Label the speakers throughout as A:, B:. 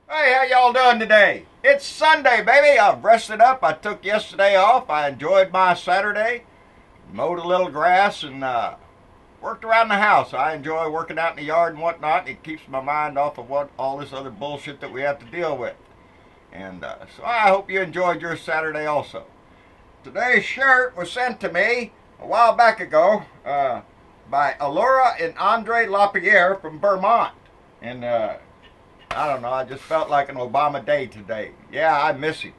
A: Hey, how y'all doing today? It's Sunday, baby. I've rested up. I took yesterday off. I enjoyed my Saturday. Mowed a little grass and worked around the house. I enjoy working out in the yard and whatnot. It keeps my mind off of what all this other bullshit that we have to deal with. And so I hope you enjoyed your Saturday also. Today's shirt was sent to me a while back ago by Alora and Andre LaPierre from Vermont. And I don't know, I just felt like an Obama day today. Yeah, I miss him.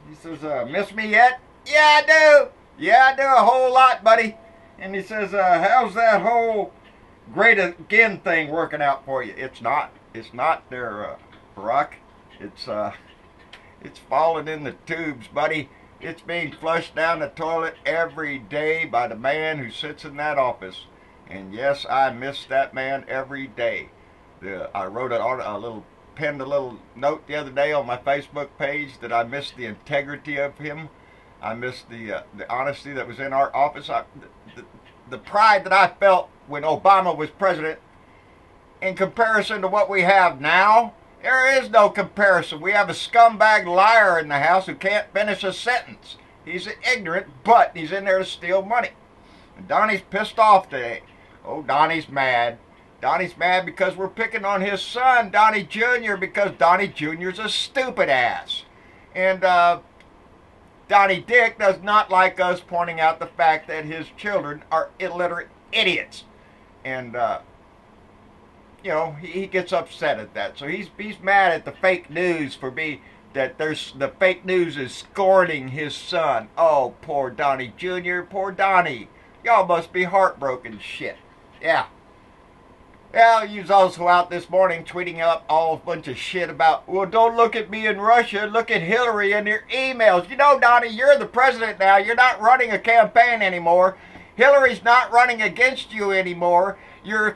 A: He says, miss me yet? Yeah, I do. Yeah, I do a whole lot, buddy. And he says, how's that whole great again thing working out for you? It's not. It's not there, Barack. It's falling in the tubes, buddy. It's being flushed down the toilet every day by the man who sits in that office. And yes, I miss that man every day. I wrote penned a little note the other day on my Facebook page that I missed the integrity of him. I missed the honesty that was in our office. The pride that I felt when Obama was president in comparison to what we have now. There is no comparison. We have a scumbag liar in the house who can't finish a sentence. He's ignorant, but he's in there to steal money. And Donnie's pissed off today. Oh, Donnie's mad. Donnie's mad because we're picking on his son, Donnie Jr., because Donnie Jr.'s a stupid ass. And Donnie Dick does not like us pointing out the fact that his children are illiterate idiots. And, you know, he gets upset at that. So he's mad at the fake news the fake news is scorning his son. Oh, poor Donnie Jr., poor Donnie. Y'all must be heartbroken shit. Yeah. Yeah, you was also out this morning tweeting up all a bunch of shit about, well, don't look at me in Russia, look at Hillary and your emails. You know, Donnie, you're the president now. You're not running a campaign anymore. Hillary's not running against you anymore. You're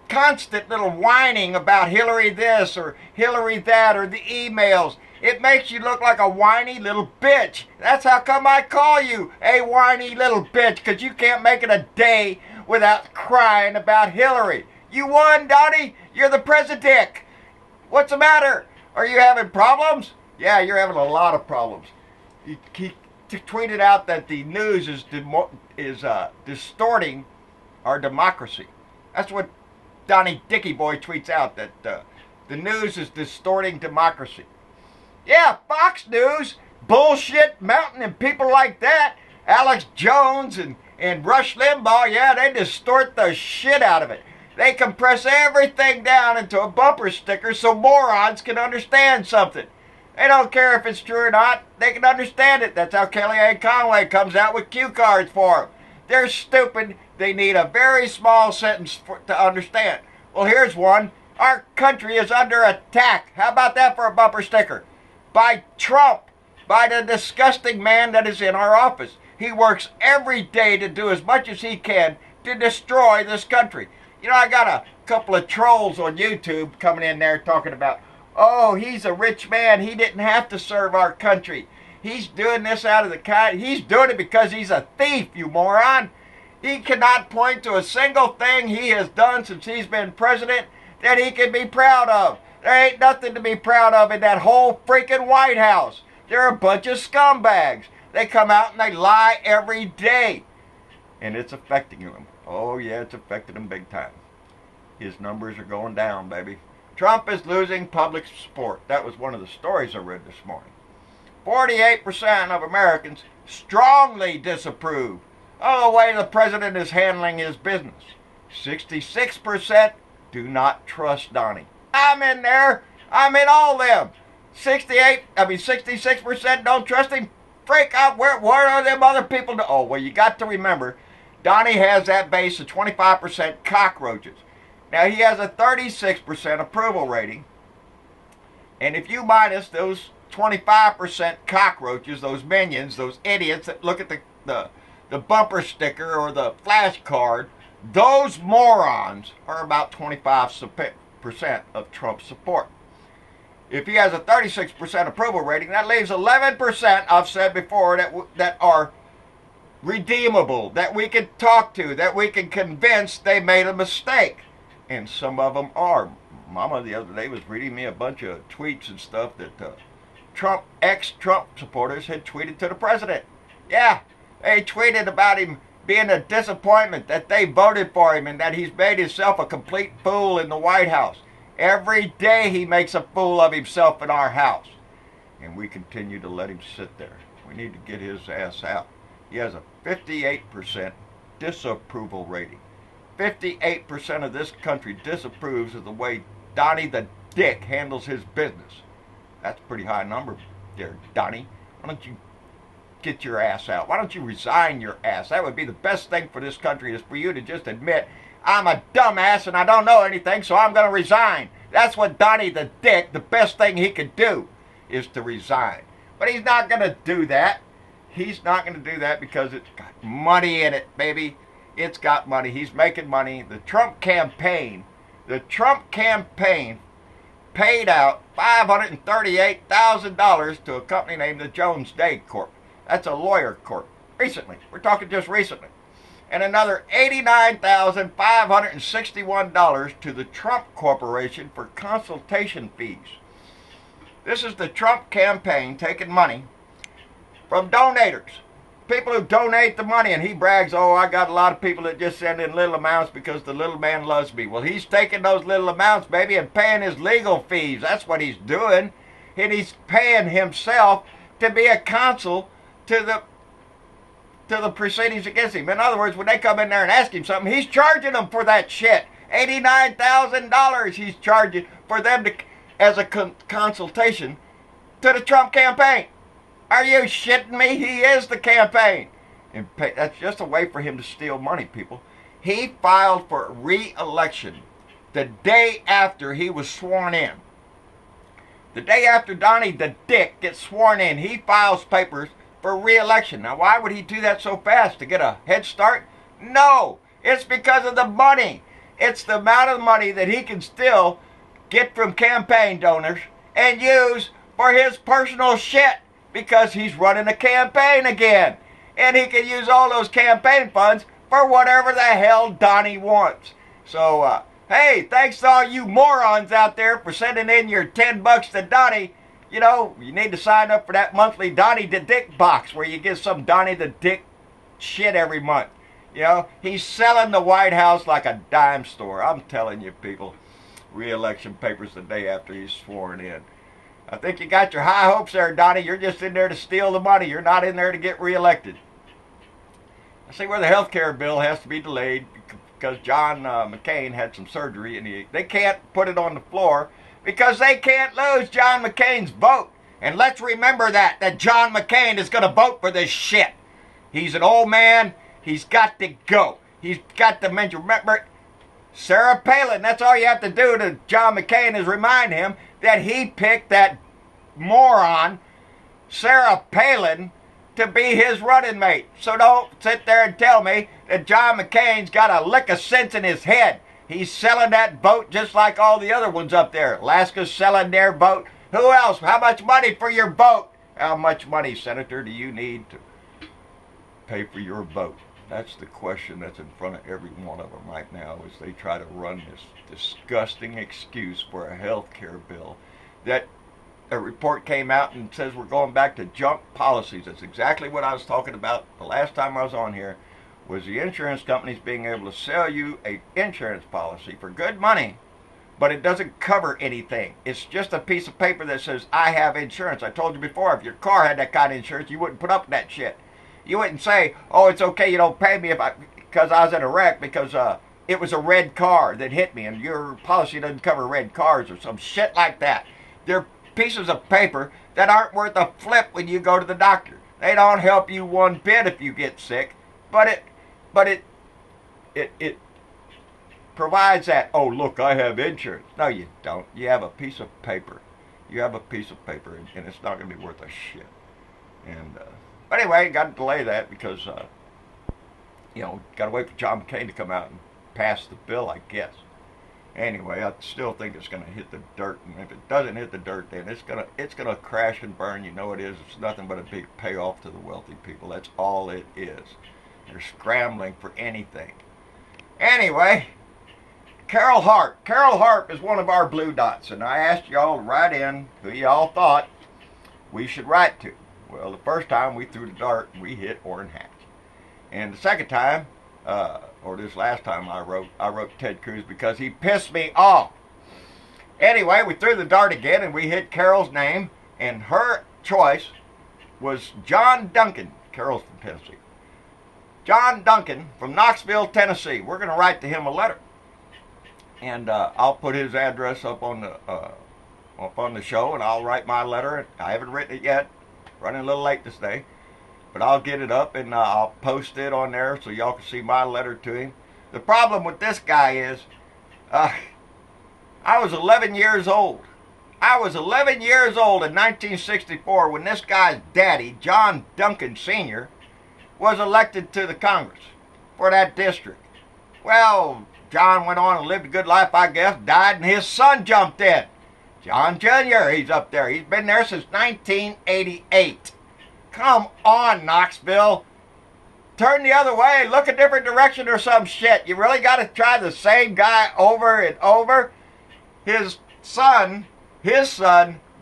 A: constant little whining about Hillary this or Hillary that or the emails. It makes you look like a whiny little bitch. That's how come I call you a whiny little bitch, because you can't make it a day without crying about Hillary. You won, Donnie. You're the president. What's the matter? Are you having problems? Yeah, you're having a lot of problems. He tweeted out that the news is distorting our democracy. That's what Donnie Dicky Boy tweets out, that the news is distorting democracy. Yeah, Fox News, bullshit mountain and people like that, Alex Jones and Rush Limbaugh, yeah, they distort the shit out of it. They compress everything down into a bumper sticker so morons can understand something. They don't care if it's true or not. They can understand it. That's how Kellyanne Conway comes out with cue cards for them. They're stupid. They need a very small sentence to understand. Well, here's one. Our country is under attack. How about that for a bumper sticker? By Trump. By the disgusting man that is in our office. He works every day to do as much as he can to destroy this country. You know, I got a couple of trolls on YouTube coming in there talking about, oh, he's a rich man. He didn't have to serve our country. He's doing this out of the kind. He's doing it because he's a thief, you moron. He cannot point to a single thing he has done since he's been president that he can be proud of. There ain't nothing to be proud of in that whole freaking White House. They're a bunch of scumbags. They come out and they lie every day. And it's affecting them. Oh, yeah, it's affecting them big time. His numbers are going down, baby. Trump is losing public support. That was one of the stories I read this morning. 48% of Americans strongly disapprove of the way the president is handling his business. 66% do not trust Donnie. I'm in there. I'm in all them. 66% don't trust him. Freak out. Where are them other people? Oh, well, you got to remember, Donnie has that base of 25% cockroaches. Now, he has a 36% approval rating. And if you minus those 25% cockroaches, those minions, those idiots that look at the bumper sticker or the flash card, those morons are about 25% of Trump's support. If he has a 36% approval rating, that leaves 11%, I've said before, that are redeemable, that we can talk to, that we can convince they made a mistake. And some of them are Mama the other day was reading me a bunch of tweets and stuff that ex-Trump supporters had tweeted to the president. Yeah, they tweeted about him being a disappointment, that they voted for him and that he's made himself a complete fool in the White House. Every day he makes a fool of himself in our house. And we continue to let him sit there. We need to get his ass out. He has a 58% disapproval rating. 58% of this country disapproves of the way Donnie the Dick handles his business. That's a pretty high number there, Donnie. Why don't you get your ass out? Why don't you resign your ass? That would be the best thing for this country, is for you to just admit, I'm a dumbass and I don't know anything, so I'm going to resign. That's what Donnie the Dick, the best thing he could do, is to resign. But he's not going to do that. He's not going to do that because it's got money in it, baby. It's got money. He's making money. The Trump campaign paid out $538,000 to a company named the Jones Day Corp. That's a lawyer corp. Recently. We're talking just recently. And another $89,561 to the Trump Corporation for consultation fees. This is the Trump campaign taking money from donators. People who donate the money, and he brags, oh, I got a lot of people that just send in little amounts because the little man loves me. Well, he's taking those little amounts, baby, and paying his legal fees. That's what he's doing. And he's paying himself to be a counsel to the proceedings against him. In other words, when they come in there and ask him something, he's charging them for that shit. $89,000 he's charging for them to, as a consultation to the Trump campaign. Are you shitting me? He is the campaign. And that's just a way for him to steal money, people. He filed for re-election the day after he was sworn in. The day after Donnie the Dick gets sworn in, he files papers for re-election. Now, why would he do that so fast? To get a head start? No, it's because of the money. It's the amount of money that he can still get from campaign donors and use for his personal shit, because he's running a campaign again. And he can use all those campaign funds for whatever the hell Donnie wants. So, hey, thanks to all you morons out there for sending in your $10 to Donnie. You know, you need to sign up for that monthly Donnie the Dick box where you get some Donnie the Dick shit every month. You know, he's selling the White House like a dime store. I'm telling you, people, re-election papers the day after he's sworn in. I think you got your high hopes there, Donnie. You're just in there to steal the money. You're not in there to get reelected. I see where the health care bill has to be delayed because John McCain had some surgery, and they can't put it on the floor because they can't lose John McCain's vote. And let's remember that John McCain is going to vote for this shit. He's an old man. He's got to go. He's got to mention. Remember, Sarah Palin. That's all you have to do to John McCain is remind him that he picked that moron, Sarah Palin, to be his running mate. So don't sit there and tell me that John McCain's got a lick of sense in his head. He's selling that vote just like all the other ones up there. Alaska's selling their vote. Who else? How much money for your vote? How much money, Senator, do you need to pay for your vote? That's the question that's in front of every one of them right now, as they try to run this disgusting excuse for a health care bill. That a report came out and says we're going back to junk policies. That's exactly what I was talking about the last time I was on here, was the insurance companies being able to sell you an insurance policy for good money, but it doesn't cover anything. It's just a piece of paper that says, I have insurance. I told you before, if your car had that kind of insurance, you wouldn't put up with that shit. You wouldn't say, oh, it's okay, you don't pay me because I was in a wreck because it was a red car that hit me and your policy doesn't cover red cars or some shit like that. They're pieces of paper that aren't worth a flip when you go to the doctor. They don't help you one bit if you get sick, but it provides that, oh, look, I have insurance. No, you don't. You have a piece of paper. You have a piece of paper, and it's not going to be worth a shit. And but anyway, got to delay that because, got to wait for John McCain to come out and pass the bill, I guess. Anyway, I still think it's going to hit the dirt, and if it doesn't hit the dirt, then it's gonna crash and burn. You know it is. It's nothing but a big payoff to the wealthy people. That's all it is. They're scrambling for anything. Anyway, Carol Hart. Carol Hart is one of our blue dots, and I asked y'all to write in who y'all thought we should write to. Well, the first time we threw the dart, we hit Orrin Hatch. And the second time, or this last time I wrote Ted Cruz because he pissed me off. Anyway, we threw the dart again and we hit Carol's name, and her choice was John Duncan. Carol's from Tennessee. John Duncan from Knoxville, Tennessee. We're going to write to him a letter. And I'll put his address up on the show, and I'll write my letter. I haven't written it yet. Running a little late this day. But I'll get it up and I'll post it on there so y'all can see my letter to him. The problem with this guy is I was 11 years old. I was 11 years old in 1964 when this guy's daddy, John Duncan Sr., was elected to the Congress for that district. Well, John went on and lived a good life, I guess, died, and his son jumped in. John Jr., he's up there. He's been there since 1988. Come on, Knoxville. Turn the other way. Look a different direction or some shit. You really got to try the same guy over and over? His son,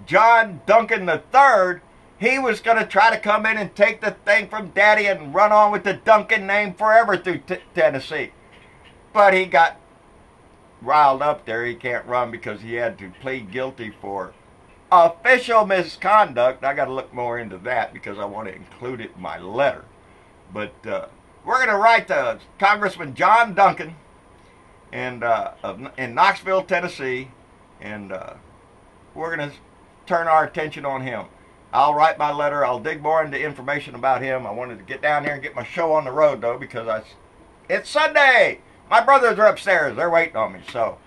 A: John Duncan III, he was going to try to come in and take the thing from Daddy and run on with the Duncan name forever through Tennessee. But he got riled up there. He can't run because he had to plead guilty for official misconduct. I got to look more into that because I want to include it in my letter. But we're going to write to Congressman John Duncan and in Knoxville, Tennessee, and we're going to turn our attention on him. I'll write my letter. I'll dig more into information about him. I wanted to get down here and get my show on the road, though, because it's Sunday. My brothers are upstairs. They're waiting on me. So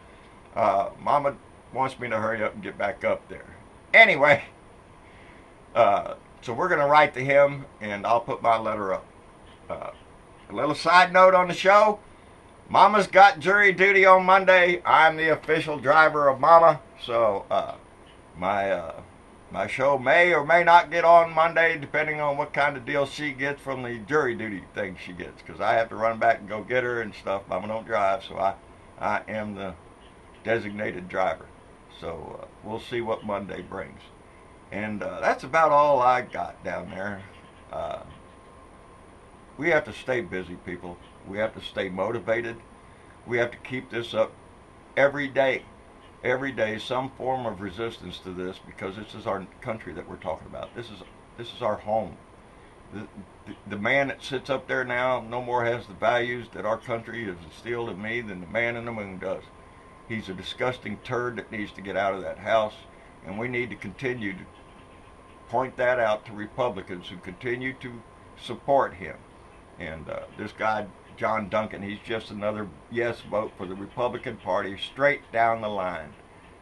A: Mama wants me to hurry up and get back up there. Anyway, so we're going to write to him, and I'll put my letter up. A little side note on the show. Mama's got jury duty on Monday. I'm the official driver of Mama, so my show may or may not get on Monday, depending on what kind of deal she gets from the jury duty thing she gets, because I have to run back and go get her and stuff. Mama don't drive, so I am the designated driver. So we'll see what Monday brings. And that's about all I got down there. We have to stay busy, people. We have to stay motivated. We have to keep this up every day. Every day, some form of resistance to this, because this is our country that we're talking about. This is our home. The man that sits up there now no more has the values that our country has instilled in me than the man in the moon does. He's a disgusting turd that needs to get out of that house, and we need to continue to point that out to Republicans who continue to support him. And this guy, John Duncan, he's just another yes vote for the Republican Party straight down the line.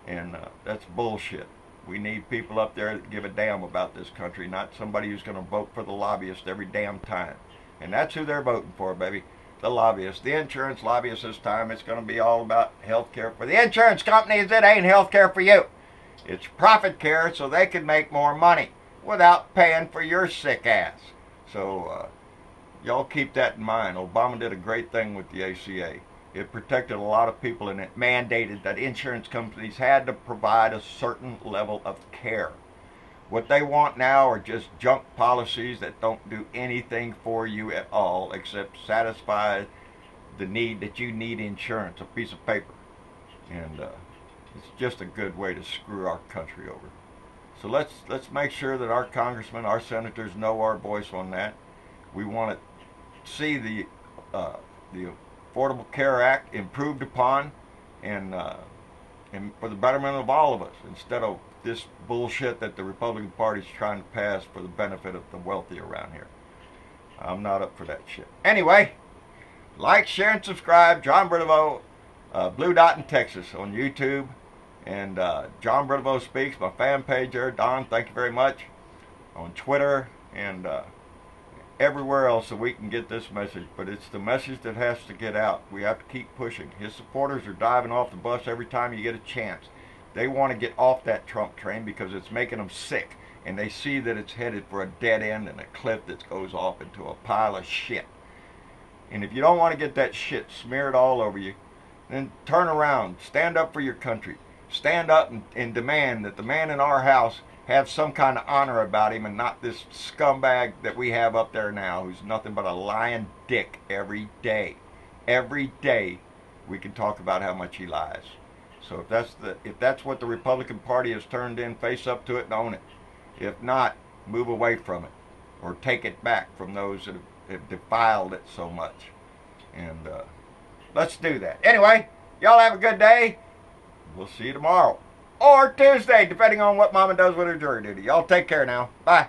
A: And that's bullshit. We need people up there that give a damn about this country, not somebody who's going to vote for the lobbyist every damn time. And that's who they're voting for, baby. The lobbyists. The insurance lobbyists this time. It's going to be all about health care for the insurance companies. It ain't health care for you. It's profit care so they can make more money without paying for your sick ass. So y'all keep that in mind. Obama did a great thing with the ACA. It protected a lot of people, and it mandated that insurance companies had to provide a certain level of care. What they want now are just junk policies that don't do anything for you at all except satisfy the need that you need insurance, a piece of paper. And it's just a good way to screw our country over. So let's make sure that our congressmen, our senators know our voice on that. We want to see the Affordable Care Act improved upon, and for the betterment of all of us, instead of this bullshit that the Republican Party is trying to pass for the benefit of the wealthy around here. I'm not up for that shit. Anyway, like, share, and subscribe. John Britovo, Blue Dot in Texas on YouTube, and John Britovo Speaks, my fan page there. Don, thank you very much. On Twitter and everywhere else so we can get this message. But it's the message that has to get out. We have to keep pushing. His supporters are diving off the bus every time you get a chance. They want to get off that Trump train because it's making them sick, and they see that it's headed for a dead end and a cliff that goes off into a pile of shit. And if you don't want to get that shit smeared all over you, then turn around. Stand up for your country. Stand up and demand that the man in our house have some kind of honor about him and not this scumbag that we have up there now who's nothing but a lying dick every day. Every day we can talk about how much he lies. So if that's what the Republican Party has turned in, face up to it and own it. If not, move away from it or take it back from those that have defiled it so much. And let's do that. Anyway, y'all have a good day. We'll see you tomorrow or Tuesday, depending on what Mama does with her jury duty. Y'all take care now. Bye.